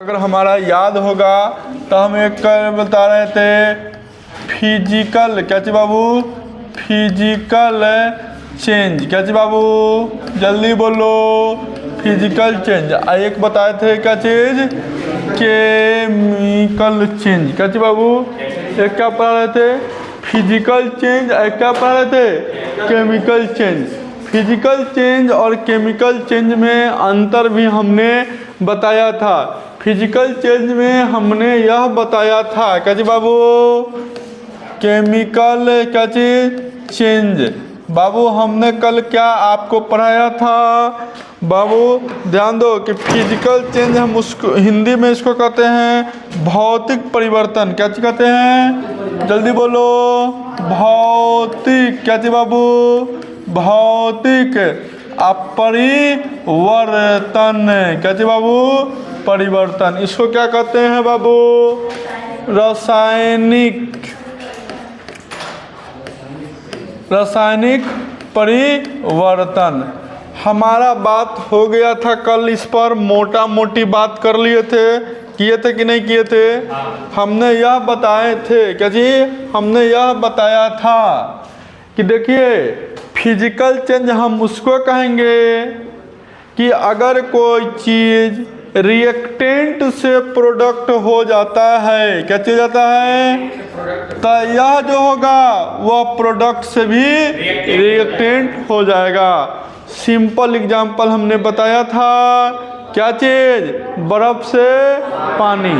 अगर हमारा याद होगा तो हम एक बता रहे थे फिजिकल, क्या चीज बाबू? Physical change. क्या चीज बाबू? जल्दी बोलो। Physical change. एक बताए थे क्या चीज? Chemical change. क्या चीज बाबू? एक क्या पढ़ा रहे थे? Physical change. एक क्या पढ़ा रहे थे? Chemical change. फिजिकल चेंज और केमिकल चेंज में अंतर भी हमने बताया था। फिजिकल चेंज में हमने यह बताया था, क्या चीज बाबू? केमिकल क्या चीज? चेंज। बाबू हमने कल क्या आपको पढ़ाया था? बाबू ध्यान दो कि फिजिकल चेंज हम उसको हिंदी में इसको कहते हैं भौतिक परिवर्तन। क्या चीज कहते हैं? जल्दी बोलो। भौतिक। क्या चीज बाबू? भौतिक अपरिवर्तन। क्या चीज बाबू? परिवर्तन। इसको क्या कहते हैं बाबू? रासायनिक परिवर्तन। हमारा बात हो गया था कल, इस पर मोटा मोटी बात कर लिए थे, किए थे कि नहीं किए थे? हमने यह बताए थे, क्या जी? हमने यह बताया था कि देखिए फिजिकल चेंज हम उसको कहेंगे कि अगर कोई चीज़ रिएक्टेंट से प्रोडक्ट हो जाता है, क्या चीज जाता है? तो यह जो होगा वह प्रोडक्ट से भी रिएक्टेंट हो जाएगा। सिंपल एग्जांपल हमने बताया था, क्या चीज? बर्फ से पानी,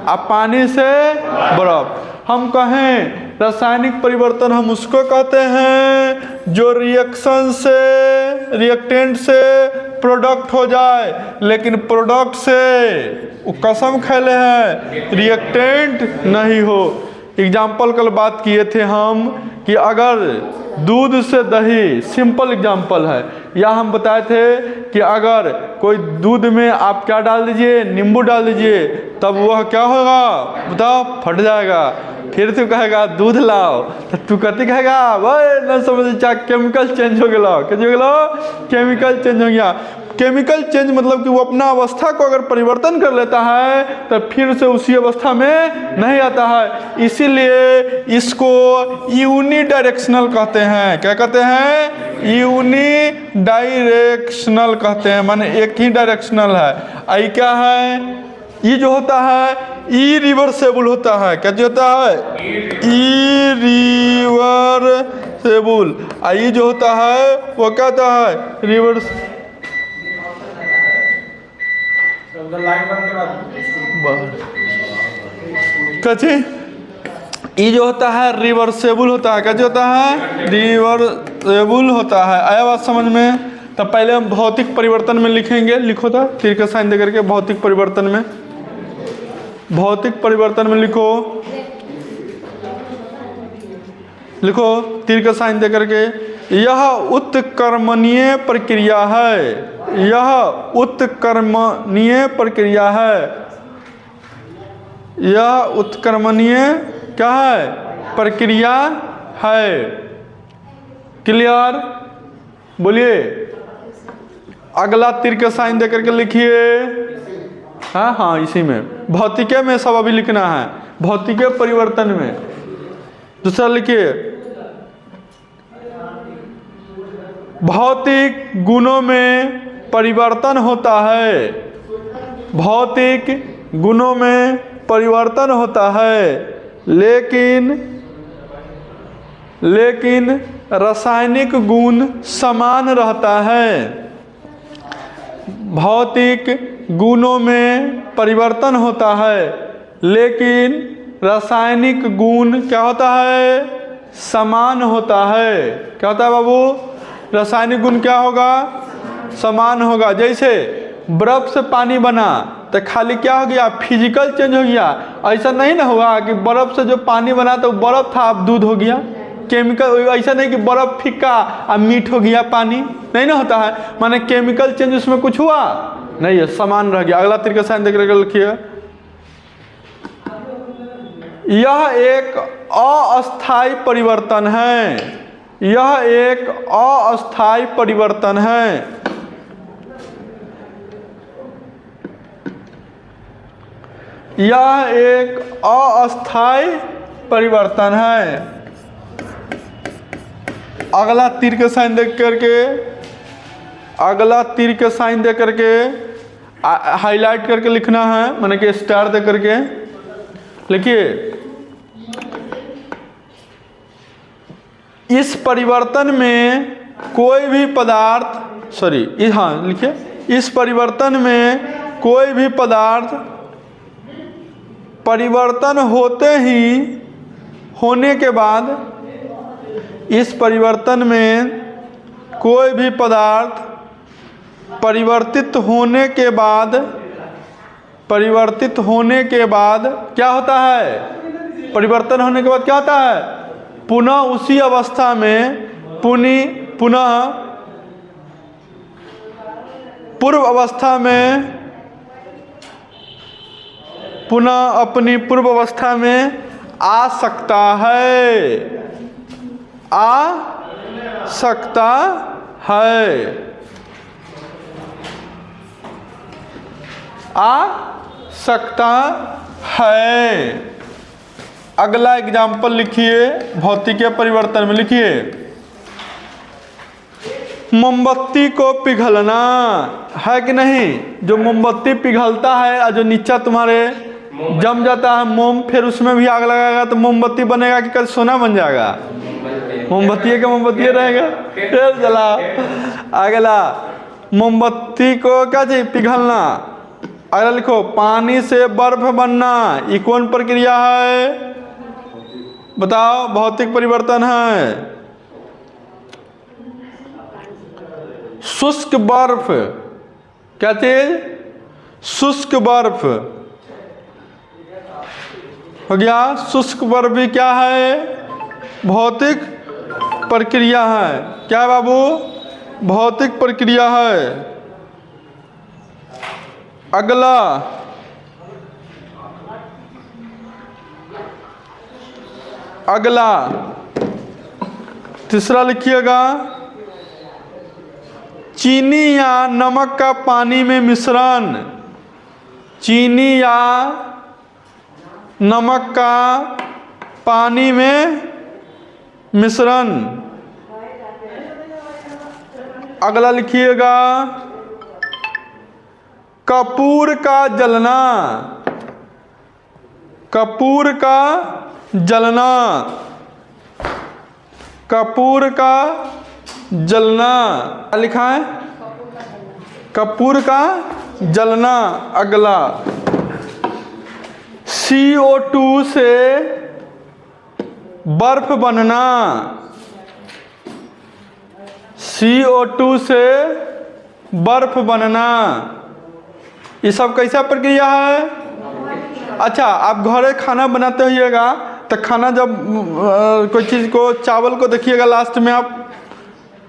अब पानी से बर्फ। हम कहें रासायनिक परिवर्तन हम उसको कहते हैं जो रिएक्शन से, रिएक्टेंट से प्रोडक्ट हो जाए, लेकिन प्रोडक्ट से वो कसम खैले हैं रिएक्टेंट नहीं हो। एग्जाम्पल कल बात किए थे हम कि अगर दूध से दही, सिंपल एग्जाम्पल है, या हम बताए थे कि अगर कोई दूध में आप क्या डाल दीजिए? नींबू डाल दीजिए, तब वह क्या होगा बताओ? फट जाएगा। फिर तू कहेगा दूध लाओ, तो तू कति कहेगा वह न समझ चा केमिकल चेंज हो गया। क्या हो गया? केमिकल चेंज हो गया। केमिकल चेंज मतलब कि वो अपना अवस्था को अगर परिवर्तन कर लेता है तो फिर से उसी अवस्था में नहीं आता है। इसीलिए इसको यूनिडायरेक्शनल कहते हैं। क्या कहते हैं? यूनिडायरेक्शनल कहते हैं, माने एक ही डायरेक्शनल है। आई क्या है? ये जो होता है इरिवर्सेबल होता है। क्या जो होता है? इरिवर्सेबल। ये जो होता है वो क्या होता है? रिवर्स। कची ये जो होता है रिवर्सेबल होता है। क्या जो होता है? रिवर्सेबल होता है। आया बात समझ में? तो पहले हम भौतिक परिवर्तन में लिखेंगे। लिखो था तीर का साइन दे करके भौतिक परिवर्तन में। भौतिक परिवर्तन में लिखो, लिखो तीर का साइन दे करके। यह उत्क्रमणीय प्रक्रिया है। यह उत्क्रमणीय प्रक्रिया है। यह उत्क्रमणीय क्या है? प्रक्रिया है। क्लियर? बोलिए। अगला तीर का साइन दे करके लिखिए। हाँ हाँ, इसी में भौतिके में सब अभी लिखना है, भौतिके परिवर्तन में। दूसरा लिखिए, भौतिक गुणों में परिवर्तन होता है। भौतिक गुणों में परिवर्तन होता है, लेकिन रासायनिक गुण समान रहता है। भौतिक गुणों में परिवर्तन होता है, लेकिन रासायनिक गुण क्या होता है? समान होता है। क्या होता है बाबू? रासायनिक गुण क्या होगा? समान होगा। जैसे बर्फ से पानी बना तो खाली क्या हो गया? फिजिकल चेंज हो गया। ऐसा नहीं ना हुआ कि बर्फ से जो पानी बना तो बर्फ था अब दूध हो गया। केमिकल ऐसा नहीं कि बर्फ फीका अब मीठ हो गया पानी, नहीं ना होता है। माने केमिकल चेंज उसमें कुछ हुआ नहीं है, समान रह गया। अगला तरीका साइन देकर लिखिए, यह एक अस्थायी परिवर्तन है। यह एक अस्थायी परिवर्तन है। यह एक अस्थायी परिवर्तन है। अगला तीर के साइन देख करके, अगला तीर के साइन दे करके हाईलाइट करके लिखना है, माने कि स्टार दे करके लिखिए। इस परिवर्तन में कोई भी पदार्थ हाँ लिखिए, इस परिवर्तन में कोई भी पदार्थ परिवर्तन होने के बाद, इस परिवर्तन में कोई भी पदार्थ परिवर्तित होने के बाद क्या होता है? परिवर्तन होने के बाद क्या होता है? पुनः उसी अवस्था में पुनः पूर्व अवस्था में, पुनः अपनी पूर्व अवस्था में आ सकता है, आ सकता है, आ सकता है। अगला एग्जाम्पल लिखिए, भौतिकीय परिवर्तन में लिखिए, मोमबत्ती को पिघलना है कि नहीं? जो मोमबत्ती पिघलता है और जो नीचा तुम्हारे जम जाता है मोम, फिर उसमें भी आग लगाएगा तो मोमबत्ती बनेगा कि कल सोना बन जाएगा? मोमबत्ती का मोमबत्ती रहेगा। फिर चला अगला, मोमबत्ती को क्या चाहिए? पिघलना। अगला लिखो, पानी से बर्फ बनना, ये कौन प्रक्रिया है? बताओ, भौतिक परिवर्तन है। शुष्क बर्फ, क्या चीज? शुष्क बर्फ हो गया। शुष्क बर्फ भी क्या है? भौतिक प्रक्रिया है। क्या है बाबू? भौतिक प्रक्रिया है। अगला तीसरा लिखिएगा, चीनी या नमक का पानी में मिश्रण। चीनी या नमक का पानी में मिश्रण। अगला लिखिएगा, कपूर का जलना। कपूर का जलना। कपूर का जलना लिखा है, कपूर का जलना। अगला, CO2 से बर्फ बनना। CO2 से बर्फ बनना, ये सब कैसा प्रक्रिया है? अच्छा, आप घरे खाना बनाते होइएगा तो खाना जब कोई चीज़ को, चावल को देखिएगा लास्ट में आप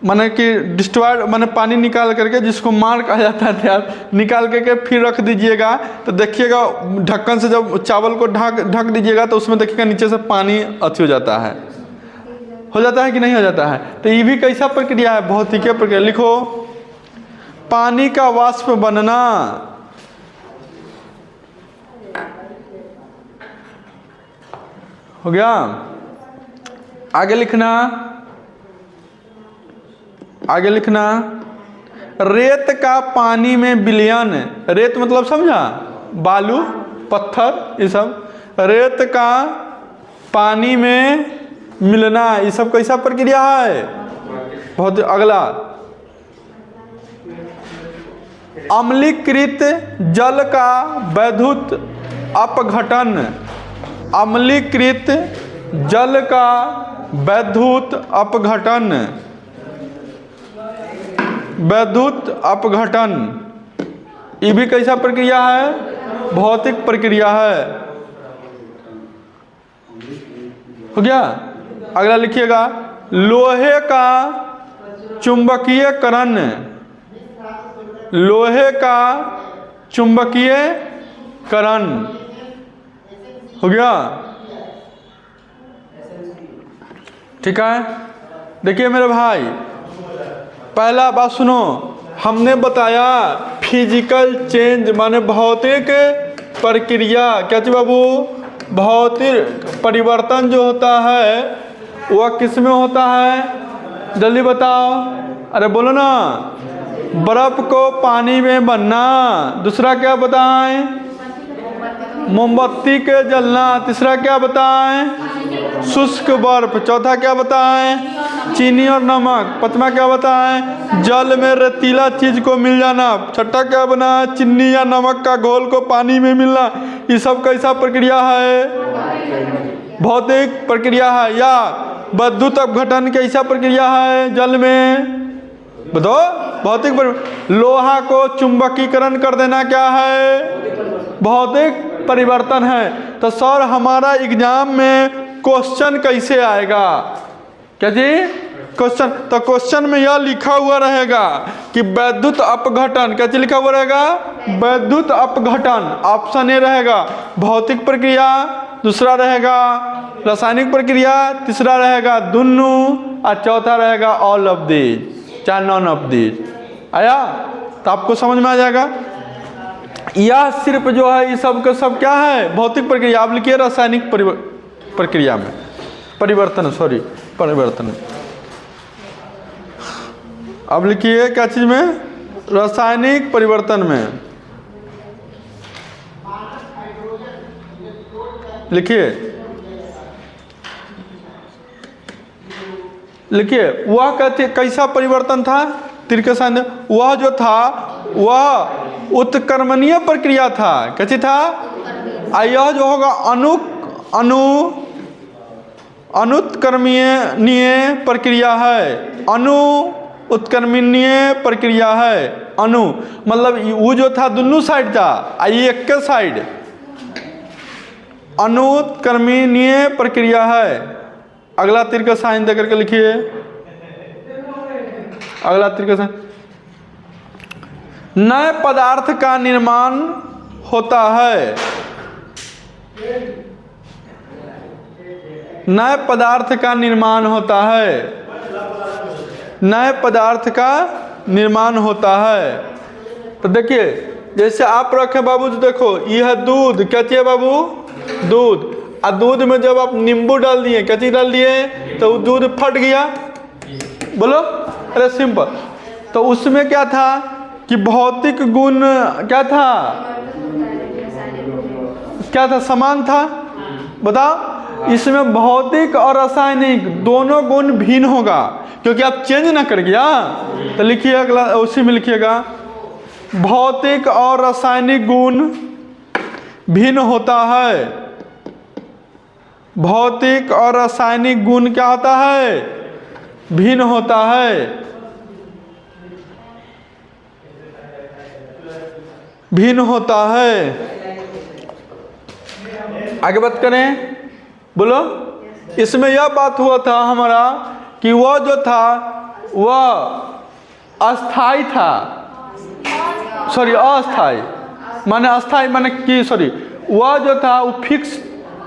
माने कि डिस्ट्रॉय माने पानी निकाल करके, जिसको मार कहा जाता है यार, निकाल करके फिर रख दीजिएगा तो देखिएगा ढक्कन से जब चावल को ढक दीजिएगा तो उसमें देखिएगा नीचे से पानी अति हो जाता है कि नहीं हो जाता है? तो ये भी कैसा प्रक्रिया है? भौतिकीय प्रक्रिया। लिखो, पानी का वाष्प बनना। हो गया। आगे लिखना, रेत का पानी में विलयन। रेत मतलब समझा? बालू, पत्थर, ये सब। रेत का पानी में मिलना, ये सब कैसा प्रक्रिया है? बहुत। अगला, अम्लीकृत जल का वैद्युत अपघटन। अम्लीकृत जल का वैद्युत अपघटन। वैद्युत अपघटन, ये भी कैसा प्रक्रिया है? भौतिक प्रक्रिया है। हो गया। अगला लिखिएगा, लोहे का चुंबकीयकरण। लोहे का चुंबकीयकरण। हो गया। ठीक है। देखिए मेरे भाई, पहला बात सुनो, हमने बताया फिजिकल चेंज माने भौतिक प्रक्रिया क्या चीज बाबू, भौतिक परिवर्तन जो होता है वह किस में होता है, जल्दी बताओ, अरे बोलो ना। बर्फ को पानी में बनना, दूसरा क्या बताएं, मोमबत्ती के जलना, तीसरा क्या बताएं, शुष्क बर्फ, चौथा क्या बताएं, चीनी और नमक, पांचवा क्या बताएं, जल में रेतीला चीज को मिल जाना, छठा क्या बना, चीनी या नमक का घोल को पानी में मिलना। ये सब कैसा प्रक्रिया है, भौतिक प्रक्रिया है। या विद्युत अपघटन कैसा प्रक्रिया है, जल में बताओ, भौतिक लोहा को चुंबकीकरण कर देना क्या है, भौतिक परिवर्तन है। तो सर हमारा एग्जाम में क्वेश्चन कैसे आएगा, क्या जी क्वेश्चन, तो क्वेश्चन में यह लिखा हुआ रहेगा कि विद्युत अपघटन, क्या चीज लिखा हुआ रहेगा, विद्युत अपघटन, ऑप्शन ए रहेगा भौतिक प्रक्रिया, दूसरा रहेगा रासायनिक प्रक्रिया, तीसरा रहेगा दोनों और चौथा रहेगा ऑल ऑफ दीज, चाहे नॉन ऑफ दीज। आया तो आपको समझ में आ जाएगा। यह सिर्फ जो है ये सब का सब क्या है, भौतिक प्रक्रिया। आप लिखिए रासायनिक प्रक्रिया में परिवर्तन, सॉरी परिवर्तन, अब लिखिए क्या चीज में, रासायनिक परिवर्तन में लिखिए, लिखिए वह कहते कैसा परिवर्तन था, तिरकसान, वह जो था वह उत्क्रमणीय प्रक्रिया था, कैसी था, यह जो होगा अनुत्क्रमणीय प्रक्रिया है, उत्क्रमणीय प्रक्रिया है। मतलब वो जो था दोनों साइड था, ये एक के साइड, अनुत्क्रमणीय प्रक्रिया है। अगला तीर का साइन दे करके लिखिए, अगला तीर का साइन, नए पदार्थ का निर्माण होता है, नए पदार्थ का निर्माण होता है, नए पदार्थ का निर्माण होता है। तो देखिए जैसे आप रखे बाबू, तो देखो यह दूध, क्या चाहिए बाबू, दूध, और दूध में जब आप नींबू डाल दिए, क्या चीज डाल दिए, तो दूध फट गया, बोलो, अरे सिंपल। तो उसमें क्या था कि भौतिक गुण क्या था, क्या था, समान था, बताओ। इसमें भौतिक और रासायनिक दोनों गुण भिन्न होगा, क्योंकि आप चेंज ना कर गया। तो लिखिए अगला, उसी में लिखिएगा, भौतिक और रासायनिक गुण भिन्न होता है, भौतिक और रासायनिक गुण क्या होता है, भिन्न होता है, भिन्न होता है। आगे बात करें, बोलो। इसमें यह बात हुआ था हमारा कि वह जो था वह अस्थाई था, सॉरी अस्थाई, माने अस्थाई माने कि सॉरी, वह जो था वो फिक्स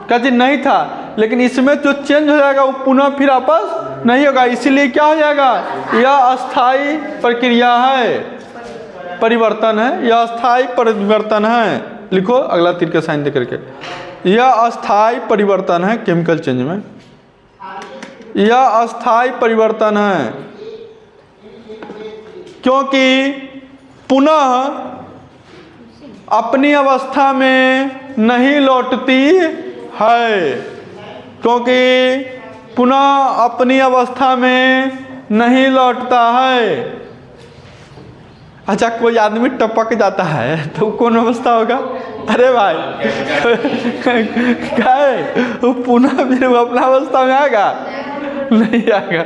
का चीज नहीं था, लेकिन इसमें जो चेंज हो जाएगा वो पुनः फिर वापस नहीं होगा, इसीलिए क्या हो जाएगा, यह अस्थाई प्रक्रिया है, परिवर्तन है, यह अस्थाई परिवर्तन है। लिखो अगला तीर के साइन दे करके, यह अस्थाई परिवर्तन है, केमिकल चेंज में यह अस्थाई परिवर्तन है, क्योंकि पुनः अपनी अवस्था में नहीं लौटती है, क्योंकि पुनः अपनी अवस्था में नहीं लौटता है। अच्छा कोई आदमी टपक जाता है तो कौन अवस्था होगा, अरे भाई क्या है वो पुनः फिर वो अपना अवस्था में आएगा, नहीं आएगा।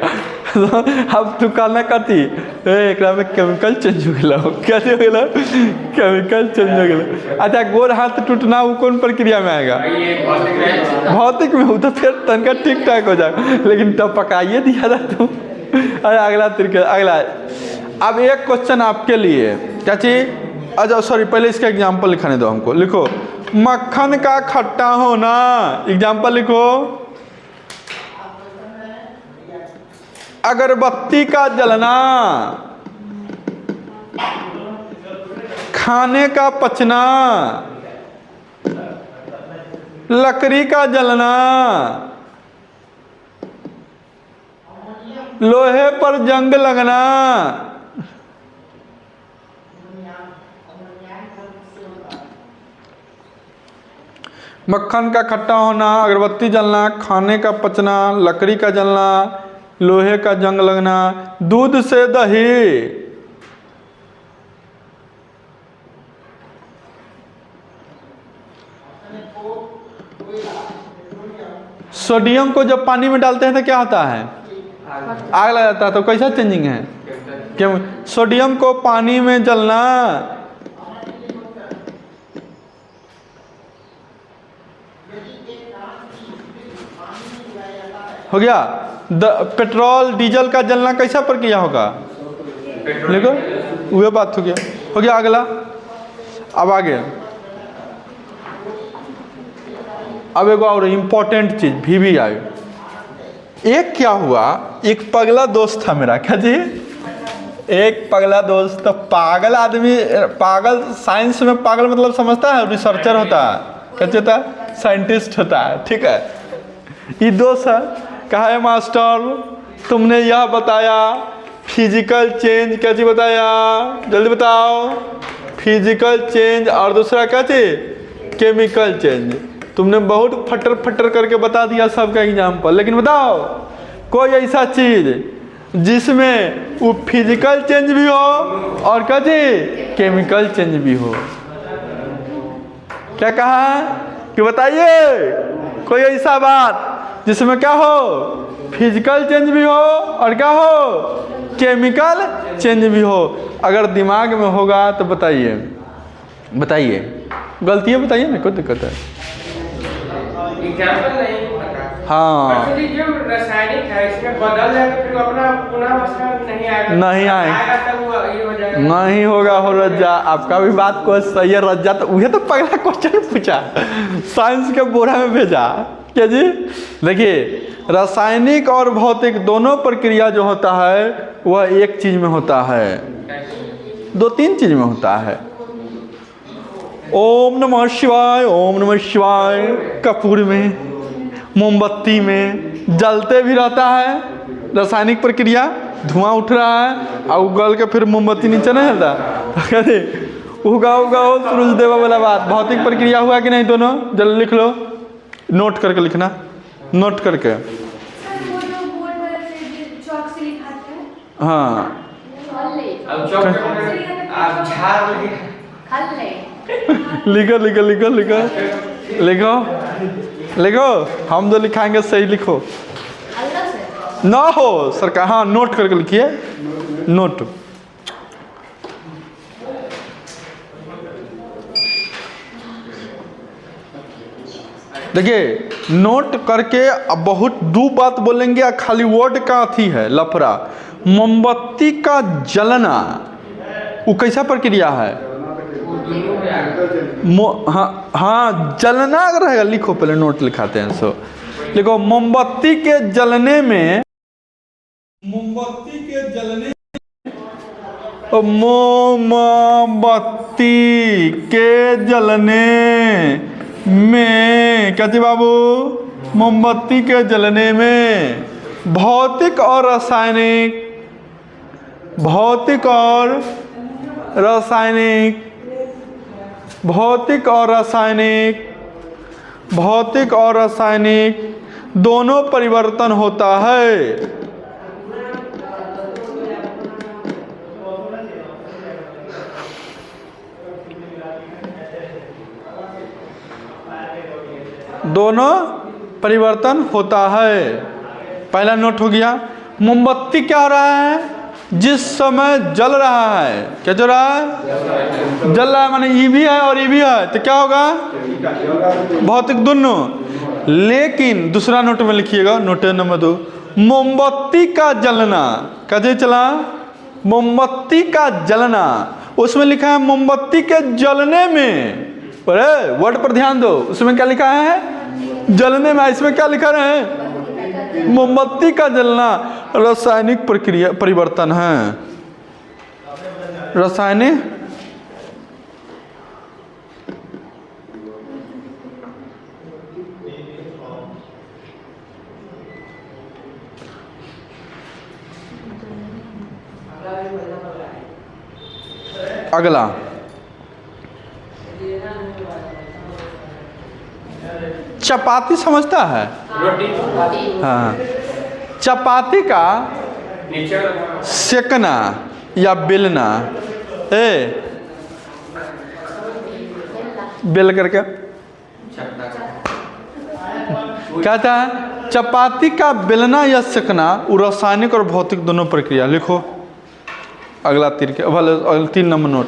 अब तू कहना कथी, एक में केमिकल चेंज हो गया, क्या हो गया, केमिकल चेंज हो गया। अच्छा गोर हाथ टूटना वो कौन प्रक्रिया में आएगा, भौतिक में हो, तो फिर तनका ठीक ठाक हो जाए, लेकिन टपकाइए दिया था तू। अरे अगला तरीका, अगला, अब एक क्वेश्चन आपके लिए, क्या चीज, अच्छा सॉरी पहले इसका एग्जाम्पल लिखाने दो हमको। लिखो मक्खन का खट्टा होना, एग्जाम्पल लिखो, अगरबत्ती का जलना, खाने का पचना, लकड़ी का जलना, लोहे पर जंग लगना, मक्खन का खट्टा होना, अगरबत्ती जलना, खाने का पचना, लकड़ी का जलना, लोहे का जंग लगना, दूध से दही, सोडियम को जब पानी में डालते हैं तो क्या होता है? आग लग जाता है। तो कैसा चेंजिंग है? क्यों? सोडियम को पानी में जलना, हो गया। पेट्रोल डीजल का जलना कैसा प्रक्रिया होगा? देखो वह बात हो गया। अगला, अब आगे, अब एक और इम्पोर्टेंट चीज भी आई। एक क्या हुआ, एक पगला दोस्त था मेरा, क्या जी? एक पगला दोस्त। तो पागल आदमी, पागल साइंस में पागल मतलब समझता है, रिसर्चर होता है, क्या होता है? साइंटिस्ट होता है, ठीक है। ये दोस्त है, कहा है मास्टर तुमने यह बताया फिजिकल चेंज, क्या चीज बताया? जल्दी बताओ। फिजिकल चेंज और दूसरा क्या चीज? Chemical change. तुमने बहुत फटर फटर करके बता दिया सबका एग्जाम्पल, लेकिन बताओ कोई ऐसा चीज जिसमें वो फिजिकल चेंज भी हो और क्या चीज? केमिकल चेंज भी हो। क्या कहा कि बताइए कोई ऐसा बात जिसमें क्या हो? फिजिकल चेंज भी हो और क्या हो? केमिकल चेंज भी हो। अगर दिमाग में होगा तो बताइए, बताइए गलतियाँ बताइए ना, कोई दिक्कत है? एग्जाम्पल नहीं पता। हाँ, जो रासायनिक है इसमें बदल जाए तो फिर अपना पुनः अवस्था नहीं आएगा, नहीं आएगा, तब वो ये हो जाएगा। नहीं होगा। हो रज्जा, आपका भी बात को सही है। रज्जा तो वही तो पगला क्वेश्चन पूछा, साइंस के बोरा में भेजा, क्या जी? देखिए, रासायनिक और भौतिक दोनों प्रक्रिया जो होता है वह एक चीज में होता है, दो तीन चीज में होता है। ओम नमः शिवाय, ओम नमः शिवाय। कपूर में, मोमबत्ती में जलते भी रहता है, रासायनिक प्रक्रिया, धुआं उठ रहा है और उगल के फिर मोमबत्ती नीचे नहीं जाता। कहते उगा उगा हो सूरज देवा वाला बात। भौतिक प्रक्रिया हुआ कि नहीं? दोनों जल्दी लिख लो, नोट करके लिखना, नोट करके। हाँ, लिखो लिखो लिखो लिखो लिखो लिखो, हम जो लिखाएंगे सही लिखो ना हो सरकार। हाँ, नोट करके लिखिए, नोट। देखिए, नोट करके अब बहुत दो बात बोलेंगे, खाली वर्ड का अथी है लफड़ा। मोमबत्ती का जलना वो कैसा प्रक्रिया है? हाँ, जलना अगर रहेगा, लिखो पहले, नोट लिखाते हैं। सो लिखो, मोमबत्ती के जलने में, मोमबत्ती के जलने, मोमबत्ती के जलने में, क्या थी बाबू? मोमबत्ती के जलने में भौतिक और रासायनिक, भौतिक और रासायनिक, भौतिक और रासायनिक, भौतिक और रासायनिक दोनों परिवर्तन होता है। दोनों परिवर्तन होता है। पहला नोट हो गया। मोमबत्ती क्या हो रहा है? जिस समय जल रहा है, क्या जल रहा है? जल रहा है माने ई भी है और ई भी है, तो क्या होगा? भौतिक दोनों। लेकिन दूसरा नोट में लिखिएगा, नोट नंबर 2, मोमबत्ती का जलना, कैसे चला? मोमबत्ती का जलना, उसमें लिखा है मोमबत्ती के जलने में। अरे वर्ड पर ध्यान दो, उसमें क्या लिखा है? जलने में। इसमें क्या लिखा है? मोमबत्ती का जलना रासायनिक प्रक्रिया परिवर्तन है। रासायनिक अगला चपाती समझता है? रोटी हाँ, चपाती का नीचे सेकना या बेलना, बेल करके कहता है चपाती का बेलना या सेकना वो रासायनिक और भौतिक दोनों प्रक्रिया। लिखो अगला तीर के, 3 नंबर नोट।